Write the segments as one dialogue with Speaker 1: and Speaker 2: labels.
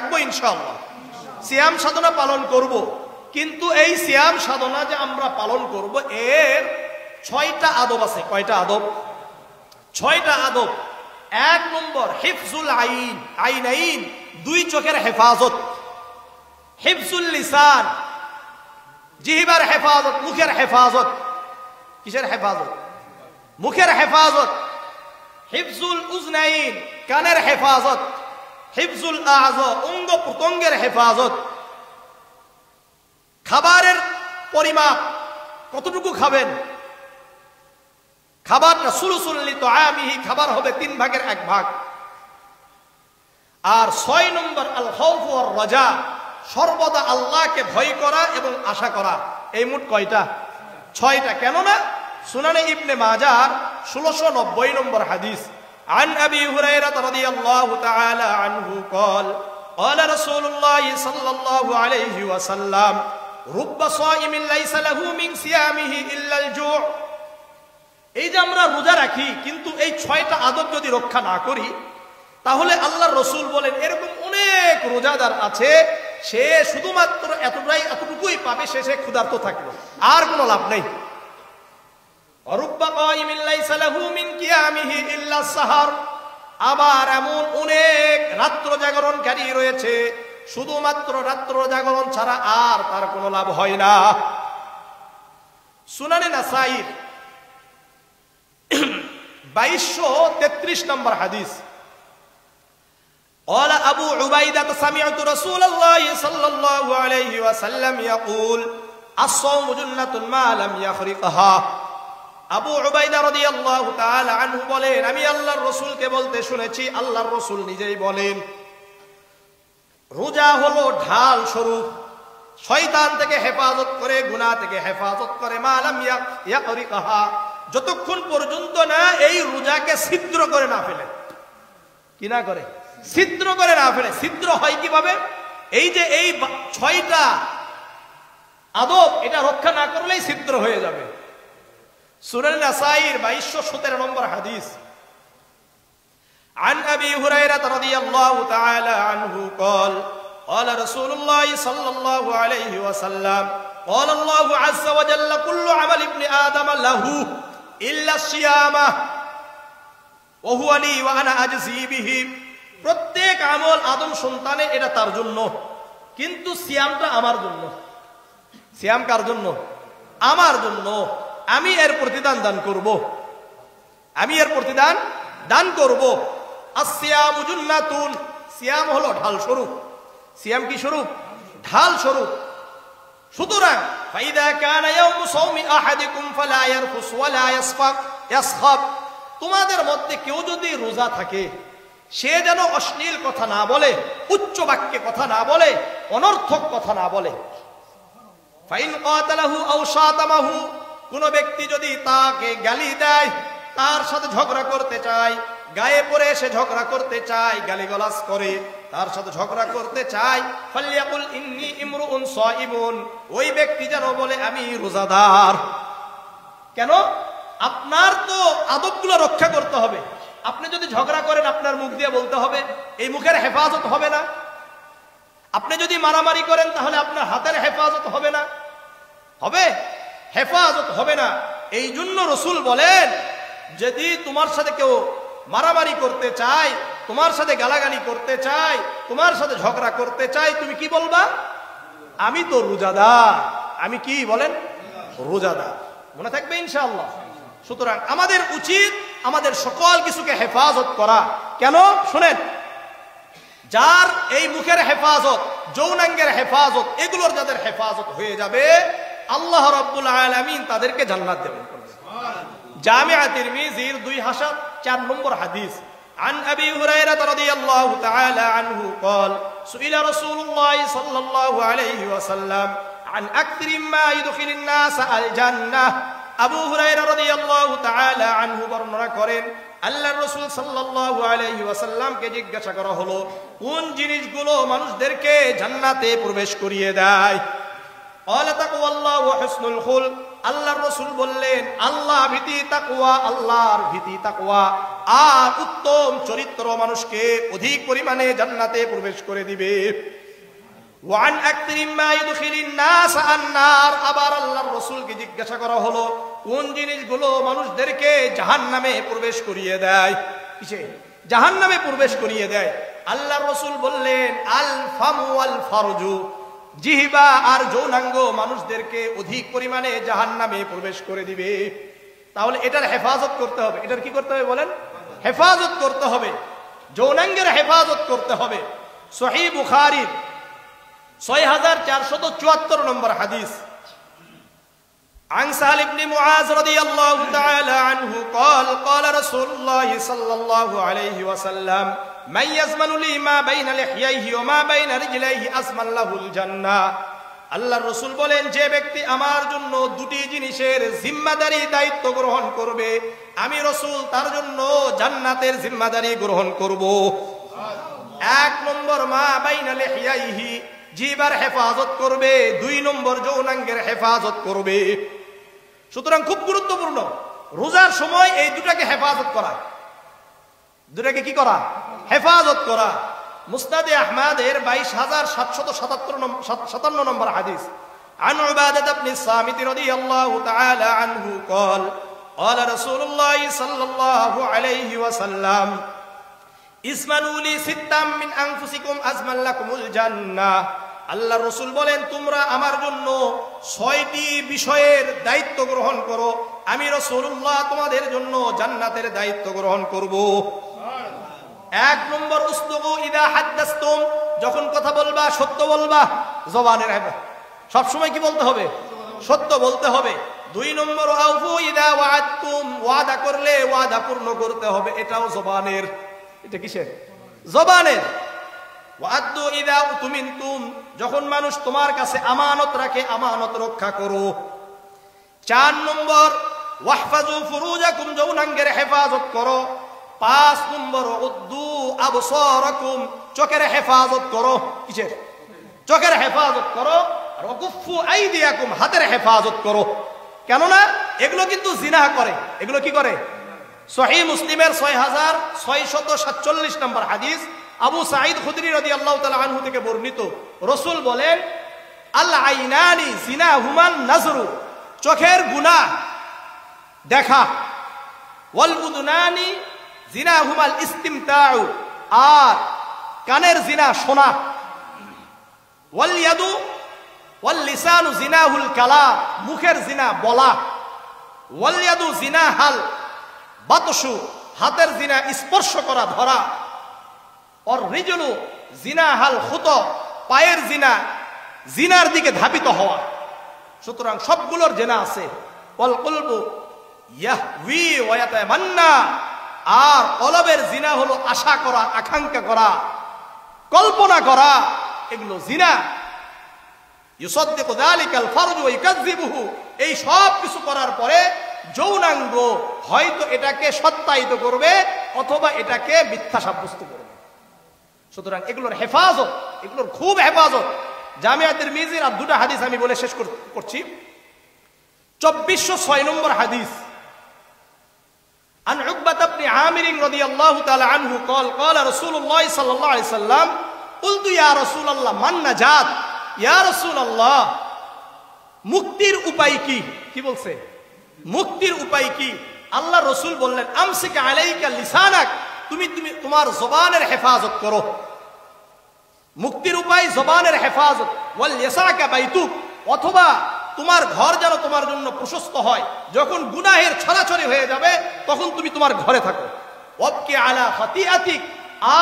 Speaker 1: রাখবো ইনশাআল্লাহ, সিয়াম সাধনা পালন করব। কিন্তু এই সিয়াম সাধনা যে আমরা পালন করব এর 6টা আদব আছে। কয়টা আদব? 6টা আদব। 1 নম্বর হিফজুল আইন, আইনাইন, 2 চোখের হেফাজত। হিফজুল লিসান, জিহ্বার হেফাজত, মুখের হেফাজত। কিসের হেফাজত? মুখের হেফাজত। হিফজুল উজনাইন, কানের হেফাজত। হিফজুল আযা, অঙ্গ প্রত্যঙ্গের হেফাজত। খাবারের পরিমাপ, কতটুকু খাবেন? খাবারটা সুলুসুল্লি তুআমিহি, খাবার হবে 3 ভাগের 1 ভাগ। আর 6 নম্বর আল খাউফ ওয়ার রাজা, সর্বদা আল্লাহকে ভয় করা এবং আশা করা। এই মোট কয়টা? 6টা। কেননা সুনানে ইবনে মাজাহ 1690 নম্বর হাদিস, عن أبي هريرة رضي الله تعالى عنه قال قال رسول الله صلى الله عليه وسلم رب صائم ليس له من صيامه إلا الجوع। এই যে আমরা রোজা রাখি কিন্তু এই 6টা আদব যদি রক্ষা না করি তাহলে আল্লাহর রাসূল বলেন এরকম অনেক রোজাদার আছে, সে শুধুমাত্র এতটুকুই পাবে, সে ক্ষুধার্ত থাকলো, আর কোনো লাভ নেই। আবার এমন অনেক রাত্র জাগরণকারী রয়েছে, শুধুমাত্র রাত্র জাগরণ ছাড়া আর তার কোনো লাভ হয় না। সুনানে নাসাঈর 2233 নম্বর হাদিস, قال أبو عبيدة سمعت رسول الله صلى الله عليه وسلم يقول الصوم جنة ما لم يخرقها। আবু উবাইদা রাদিয়াল্লাহু তাআলা আনহু বলেন, আমি আল্লাহর রাসূলকে বলতে শুনেছি, আল্লাহর রাসূল নিজেই বলেন, রোজা হলো ঢাল স্বরূপ, শয়তান থেকে হেফাজত করে, গুনাহ থেকে হেফাজত করে, মা লাম ইয়াকরিকাহা, যতক্ষণ পর্যন্ত না এই রোজাকে ছিদ্র করে না ফেলে। কি না করে? ছিদ্র করে না ফেলে। ছিদ্র হয় কিভাবে? এই যে এই 6টা আদব, এটা রক্ষা না করলেই ছিদ্র হয়ে যাবে। সুনান নাসাঈর 2217 নম্বর হাদিস, عن أبي هريرة رضي الله تعالى عنه قال قال رسول الله صلى الله عليه وسلم قال الله عز وجل كل عمل ابن آدم له إلا الصيام وهو لي وأنا أجزي به। প্রত্যেক আমল আদম সন্তানের, এটা তার জন্য, কিন্তু সিয়ামটা আমার জন্য। সিয়াম কার জন্য? আমার জন্য। আমি এর প্রতিদান দান করব, আমি এর প্রতিদান দান করব। আসিয়ামু জুন্নাতুন, সিয়াম হলো ঢাল স্বরূপ। সিয়াম কি স্বরূপ? ঢাল স্বরূপ। সুতরাং ফাইদা কানা ইয়াউমু সাওমি আহাদিকুম ফালা ইয়ারফুস ওয়ালা ইয়াসখাব, তোমাদের মধ্যে কেউ যদি রোজা থাকে সে যেন অশ্লীল কথা না বলে, উচ্চ বাক্যে কথা না বলে, অনর্থক কথা না বলে। ফাইন কাতালাহু আও শাতামাহু, কোন ব্যক্তি যদি তাকে গালি দেয়, তার সাথে ঝগড়া করতে চায়, গায়ে পড়ে এসে ঝগড়া করতে চায়, গালিগালাজ করে তার সাথে ঝগড়া করতে চায়, ফালিয়াকুল ইন্নী ইমরুউন সাইমুন, ওই ব্যক্তি যেন বলে আমি রোজাদার। কেন? আপনার তো আদবগুলো রক্ষা করতে হবে। আপনি যদি ঝগড়া করেন আপনার মুখ দিয়ে বলতে হবে, এই মুখের হেফাজত হবে না। আপনি যদি মারামারি করেন তাহলে আপনার হাতের হেফাজত হবে না, হবে? হেফাজত হবে না। এই জন্য রাসূল বলেন, যদি তোমার সাথে কেউ মারামারি করতে চায়, তোমার সাথে গালাগালি করতে চায়, তোমার সাথে ঝগড়া করতে চায়, তুমি কি বলবা? আমি তো রোজাদার। আমি কি বলেন? রোজাদার। মনে থাকবে ইনশাআল্লাহ। সুতরাং আমাদের উচিত আমাদের সকল কিছুকে হেফাজত করা। কেন? শুনেন, যার এই মুখের হেফাজত, যৌনাঙ্গের হেফাজত, এগুলোর যাদের হেফাজত হয়ে যাবে, আল্লাহ রাব্বুল আলামিন তাদেরকে জান্নাত দেবেন। জামিআ তিরমিজির 2004 নম্বর হাদিস, عن أبي هريرة رضي الله تعالى عنه قال سئل رسول الله صلى الله عليه وسلم عن أكثر ما يدخل الناس الجنة। আবু হুরায়রা রাদিয়াল্লাহু তাআলা আনহু বর্ণনা করেন, আল্লাহর রাসূল সাল্লাল্লাহু আলাইহি ওয়াসাল্লামকে জিজ্ঞাসা করা হলো, কোন জিনিসগুলো মানুষদেরকে জান্নাতে প্রবেশ করিয়ে দেয়? ক্বালা তাকওয়াল্লাহু ওয়া হুসনুল খুলক, আল্লাহর রাসূল বললেন আল্লাহ ভীতি তাকওয়া, আল্লাহর ভীতি তাকওয়া আর উত্তম চরিত্র মানুষকে অধিক পরিমাণে জান্নাতে প্রবেশ করে দিবে। ওয়ান আকরিম মা ইদখিলিন নাস আন-নার, আবার আল্লাহর রাসূলকে জিজ্ঞাসা করা হলো কোন জিনিসগুলো মানুষদেরকে জাহান্নামে প্রবেশ করিয়ে দেয়? কিসে? জাহান্নামে প্রবেশ করিয়ে দেয়। আল্লাহর রাসূল বললেন আল ফামু ওয়াল ফারজু, জিহবা আর যৌনাঙ্গ মানুষদেরকে অধিক পরিমাণে জাহান্নামে প্রবেশ করে দিবে। তাহলে এটার হেফাজত করতে হবে। এটার কি করতে হবে বলেন? হেফাজত করতে হবে, যৌনাঙ্গের হেফাজত করতে হবে। সহিহ বুখারীর 6474 নম্বর হাদিস, عن سهل بن معاذ رضي الله تعالى عنه قال قال رسول الله صلى الله عليه وسلم من يزمن لي ما بين لحييه وما بين رجليه أزمن له الجنة। আল্লাহর রাসূল বলেন যে ব্যক্তি আমার জন্য দুটি জিনিসের জিম্মাদারি দায়িত্ব গ্রহণ করবে, আমি রাসূল তার জন্য জান্নাতের জিম্মাদারি গ্রহণ করব। এক নম্বর মা বাইনা লিহয়াইহি, জিহ্বার হেফাজত করবে। দুই নম্বর যৌনাঙ্গের হেফাজত করবে। সুতরাং খুব গুরুত্বপূর্ণ রোজার সময় এই দুটাকে হেফাজত করা। দুটাকে কি করা? হেফাজত করা। মুসনাদে আহমদের 22757 নম্বর হাদিস, عن عبادة بن الصامت رضي الله تعالى عنه قال قال رسول الله صلى الله عليه وسلم اسمنوا لي ستا من أنفسكم أزمن لكم الجنة। আল্লাহ রাসূল বলেন তোমরা আমার জন্য 6টি বিষয়ের দায়িত্ব গ্রহণ করো, আমি রাসূলুল্লাহ তোমাদের জন্য জান্নাতের দায়িত্ব গ্রহণ করব। এক নম্বর উসদুকু ইদা হাদাসতুম, যখন কথা বলবা সত্য বলবা, জবানের সব সময় কি বলতে হবে? সত্য বলতে হবে। দুই নম্বর আউফু ইদা ওয়াআদতুম, ওয়াদা করলে ওয়াদা পূর্ণ করতে হবে, এটাও জবানের। এটা কিসের? জবানের। ওয়াদু ইদা উতুমিনতুম, যখন মানুষ তোমার কাছে আমানত রাখে আমানত রক্ষা করো। 4 নম্বর ওয়াহফাজু ফুরুজাকুম, যৌনাঙ্গের হেফাজত করো। 5 নম্বর উদ্দু আবসারাকুম, চোখের হেফাজত করো। কিসের? চোখের হেফাজত করো। আর ওয়াকুফু আইদিয়াকুম, হাতের হেফাজত করো। কেননা এগুলো কিন্তু জিনা করে। এগুলো কি করে? সহিহ মুসলিমের 6647 নম্বর হাদিস, আবু সাঈদ খুদরি রাদিয়াল্লাহু তাআলা আনহু থেকে বর্ণিত, রাসূল বলেন আল আইনানি জিনাহুমান নাজরু, চোখের গুনাহ দেখা। ওয়াল উদুনানি জিনাহুমাল ইস্তিমতাউ, আর কানের জিনা শোনা। ওয়াল ইয়াদু ওয়াল লিসানু জিনাহুল কালাম, মুখের জিনা বলা। ওয়াল ইয়াদু জিনাহাল বাতশু, হাতের জিনা স্পর্শ করা, ধরা। আর রিজলু জিনাহাল খুত, পায়ের জিনা, জিনার দিকে ধাবিত হওয়া। সুতরাং সবগুলোর জিনা আছে। ওয়াল কলবু ইয়াহওয়ি ওয়া ইয়াতামান্না, আর কলবের জিনা হলো আশা করা, আকাঙ্ক্ষা করা, কল্পনা করা, এগুলো জিনা। ইউসাদ্দিকু যালিকাল ফারজু ওয়া ইউকাযযিবুহু, এই সব কিছু করার পরে যৌনাঙ্গ হয়তো এটাকে সত্যায়িত করবে অথবা এটাকে মিথ্যা সাব্যস্ত করবে। সুতরাং এগুলোর হেফাজত, এগুলোর খুব হেফাজত। জামিয়া তিরমিজির আর দুটো হাদিস আমি বলে শেষ করছি। 2406 নম্বর হাদিস, عن عقبة بن عامر رضي الله تعالى عنه قال قال رسول الله صلى الله عليه وسلم قلت يا رسول الله من نجات يا رسول الله, মুক্তির উপায় কি? কি বলছে? মুক্তির উপায় কি? আল্লাহ রাসূল বললেন আমসিক আলাইকা লিসানাক, তুমি তোমার জবানের হেফাজত করো। মুক্তির উপায় জবানের হেফাজত। ওয়াল ইয়াসাকা বাইতুক, অথবা তোমার ঘর যেন তোমার জন্য প্রশস্ত হয়। যখন গুনাহের ছড়াছড়ি হয়ে যাবে তখন তুমি তোমার ঘরে থাকো। ওয়াবকি আলা খাতিয়াতিক,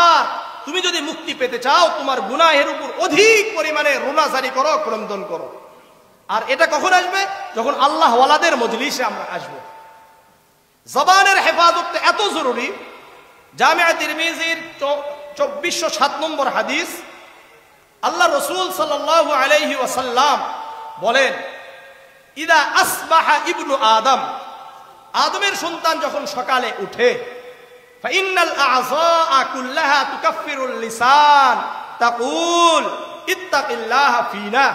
Speaker 1: আর তুমি যদি মুক্তি পেতে চাও তোমার গুনাহের উপর অধিক পরিমাণে রোনাজারি করো, ক্রন্দন করো। আর এটা কখন আসবে? যখন আল্লাহ ওয়ালাদের মজলিসে আমরা আসবো। জবানের হেফাজত এত জরুরি। জামিয়া তিরমিজির 2407 নম্বর হাদিস, আল্লাহ রাসূল সাল্লাল্লাহু আলাইহি ওয়াসাল্লাম বলেন ইদা আসবাহা ইবনু আদম, আদমের সন্তান যখন সকালে উঠে, ফাইন্নাল আযা কুল্লাহা তুকাফিরুল লিসান তাকুল ইত্তাকিল্লাহা ফিনা,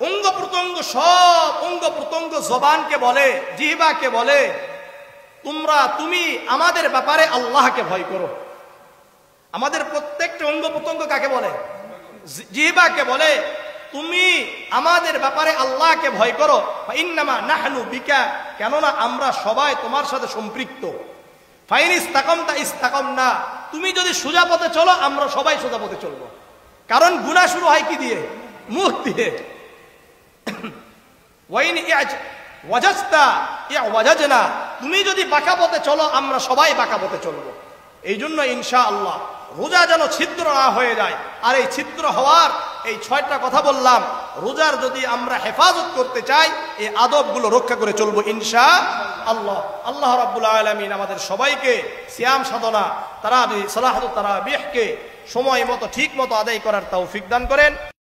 Speaker 1: অঙ্গ প্রত্যঙ্গ, সব অঙ্গ প্রত্যঙ্গ জবানকে বলে, জিহ্বাকে বলে, তুমি আমাদের ব্যাপারে আল্লাহকে ভয় করো। আমাদের প্রত্যেকটা অঙ্গ প্রত্যঙ্গ কাকে বলে? জিহ্বাকে বলে তুমি আমাদের ব্যাপারে আল্লাহকে ভয় করো। ইন্নামা নাহনু বিকা, কেননা আমরা সবাই তোমার সাথে সম্পৃক্ত। ফাইন ইস্তাকামতা ইস্তাকামনা, তুমি যদি সোজা পথে চলো আমরা সবাই সোজা পথে চলবো। কারণ গুনাহ শুরু হয় কি দিয়ে? মুখ দিয়ে। ওয়াইন ওয়াজাজতা ওয়াজাজনা, তুমি যদি বাঁকা পথে চলো আমরা সবাই বাঁকা পথে চলবো। এই জন্য ইনশাআল্লাহ রোজা যেন ছিদ্র না হয়ে যায়। আর এই ছিদ্র হওয়ার এই 6টা কথা বললাম, রোজার যদি আমরা হেফাজত করতে চাই এই আদবগুলো রক্ষা করে চলবো ইনশাআল্লাহ। আল্লাহ রাব্বুল আলামিন আমাদের সবাইকে সিয়াম সাধনা, তারাবি, সালাতুত তারাবিহকে সময় মতো ঠিক মতো আদায় করার তৌফিক দান করেন।